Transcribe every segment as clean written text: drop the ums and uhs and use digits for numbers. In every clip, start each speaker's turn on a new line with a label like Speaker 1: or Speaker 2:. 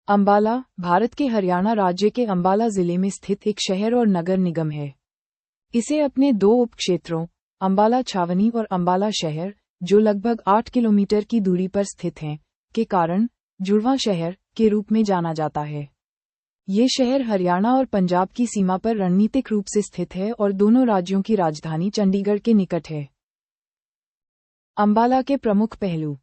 Speaker 1: अंबाला, भारत के हरियाणा राज्य के अंबाला जिले में स्थित एक शहर और नगर निगम है। इसे अपने दो उपक्षेत्रों, अंबाला छावनी और अंबाला शहर, जो लगभग 8 किलोमीटर की दूरी पर स्थित हैं, के कारण जुड़वां शहर के रूप में जाना जाता है। ये शहर हरियाणा और पंजाब की सीमा पर रणनीतिक रूप से स्थित है और दोनों राज्यों की राजधानी चंडीगढ़ के निकट है। अंबाला के प्रमुख पहलू।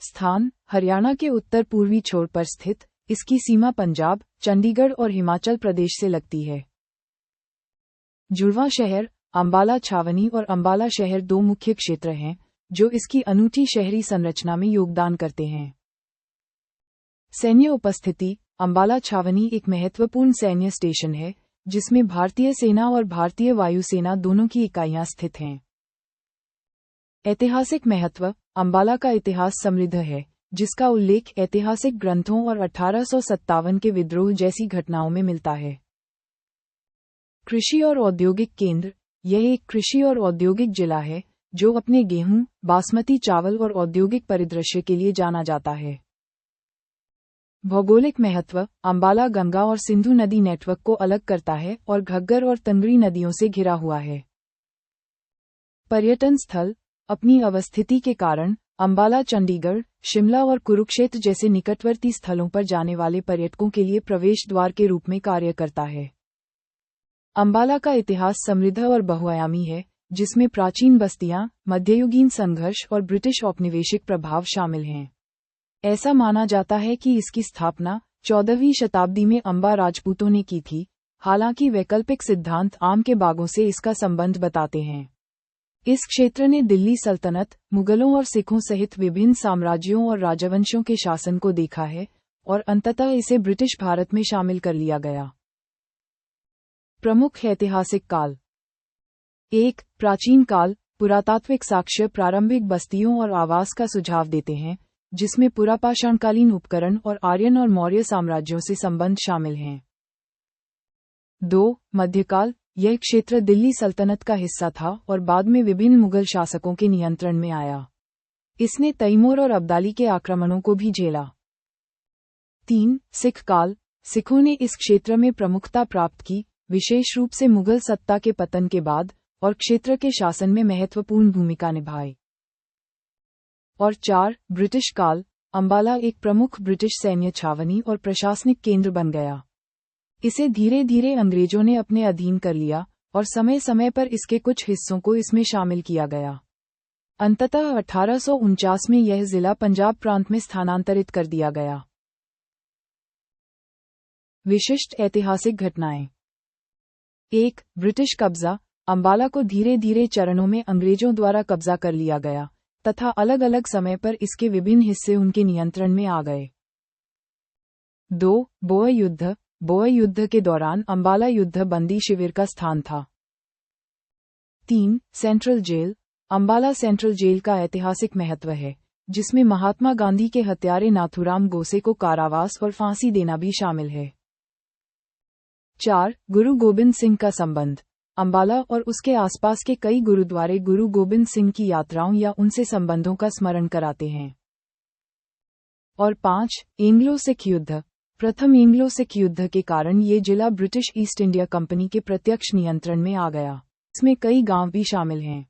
Speaker 1: स्थान, हरियाणा के उत्तर पूर्वी छोर पर स्थित, इसकी सीमा पंजाब, चंडीगढ़ और हिमाचल प्रदेश से लगती है। जुड़वां शहर, अंबाला छावनी और अंबाला शहर दो मुख्य क्षेत्र हैं, जो इसकी अनूठी शहरी संरचना में योगदान करते हैं। सैन्य उपस्थिति। अंबाला छावनी एक महत्वपूर्ण सैन्य स्टेशन है, जिसमें भारतीय सेना और भारतीय वायुसेना दोनों की इकाइयां स्थित हैं। ऐतिहासिक महत्व। अंबाला का इतिहास समृद्ध है, जिसका उल्लेख ऐतिहासिक ग्रंथों और 1857 के विद्रोह जैसी घटनाओं में मिलता है। कृषि और औद्योगिक केंद्र। यह एक कृषि और औद्योगिक जिला है, जो अपने गेहूं, बासमती चावल और औद्योगिक परिदृश्य के लिए जाना जाता है। भौगोलिक महत्व। अंबाला गंगा और सिंधु नदी नेटवर्क को अलग करता है और घग्गर और तंगड़ी नदियों से घिरा हुआ है। पर्यटन स्थल। अपनी अवस्थिति के कारण अंबाला चंडीगढ़, शिमला और कुरुक्षेत्र जैसे निकटवर्ती स्थलों पर जाने वाले पर्यटकों के लिए प्रवेश द्वार के रूप में कार्य करता है। अंबाला का इतिहास समृद्ध और बहुआयामी है, जिसमें प्राचीन बस्तियां, मध्ययुगीन संघर्ष और ब्रिटिश औपनिवेशिक प्रभाव शामिल हैं। ऐसा माना जाता है कि इसकी स्थापना 14वीं शताब्दी में अंबा राजपूतों ने की थी, हालांकि वैकल्पिक सिद्धांत आम के बागों से इसका संबंध बताते हैं। इस क्षेत्र ने दिल्ली सल्तनत, मुगलों और सिखों सहित विभिन्न साम्राज्यों और राजवंशों के शासन को देखा है, और अंततः इसे ब्रिटिश भारत में शामिल कर लिया गया। प्रमुख ऐतिहासिक काल। 1. प्राचीन काल। पुरातात्विक साक्ष्य प्रारंभिक बस्तियों और आवास का सुझाव देते हैं, जिसमें पुरापाषाणकालीन उपकरण और आर्यन और मौर्य साम्राज्यों से संबंध शामिल हैं। 2. मध्यकाल। यह क्षेत्र दिल्ली सल्तनत का हिस्सा था और बाद में विभिन्न मुगल शासकों के नियंत्रण में आया। इसने तैमूर और अब्दाली के आक्रमणों को भी झेला। 3. सिख काल। सिखों ने इस क्षेत्र में प्रमुखता प्राप्त की, विशेष रूप से मुगल सत्ता के पतन के बाद, और क्षेत्र के शासन में महत्वपूर्ण भूमिका निभाई। और 4. ब्रिटिश काल। अंबाला एक प्रमुख ब्रिटिश सैन्य छावनी और प्रशासनिक केंद्र बन गया। इसे धीरे धीरे अंग्रेजों ने अपने अधीन कर लिया, और समय समय पर इसके कुछ हिस्सों को इसमें शामिल किया गया। अंततः 1849 में यह जिला पंजाब प्रांत में स्थानांतरित कर दिया गया। विशिष्ट ऐतिहासिक घटनाएं। 1. ब्रिटिश कब्जा। अंबाला को धीरे धीरे चरणों में अंग्रेजों द्वारा कब्जा कर लिया गया, तथा अलग अलग समय पर इसके विभिन्न हिस्से उनके नियंत्रण में आ गए। 2. बोअ युद्ध। बोअ युद्ध के दौरान अंबाला युद्ध बंदी शिविर का स्थान था। 3. Central jail. Ambala central jail का ऐतिहासिक महत्व है, जिसमें महात्मा गांधी के हत्यारे नाथूराम गोसे को कारावास और फांसी देना भी शामिल है। 4. गुरु गोबिंद सिंह का संबंध। अंबाला और उसके आसपास के कई गुरुद्वारे गुरु गोबिंद सिंह की यात्राओं या उनसे संबंधों का स्मरण कराते हैं। और 5. एंग्लो सिख युद्ध। प्रथम एंग्लो सिख युद्ध के कारण ये जिला ब्रिटिश ईस्ट इंडिया कंपनी के प्रत्यक्ष नियंत्रण में आ गया। इसमें कई गांव भी शामिल हैं।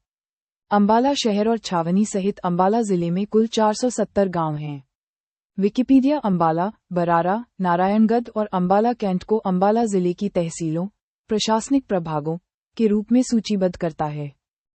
Speaker 1: अंबाला शहर और छावनी सहित अंबाला जिले में कुल 470 गांव हैं। विकिपीडिया अंबाला, बरारा, नारायणगढ़ और अंबाला कैंट को अंबाला जिले की तहसीलों, प्रशासनिक प्रभागों के रूप में सूचीबद्ध करता है।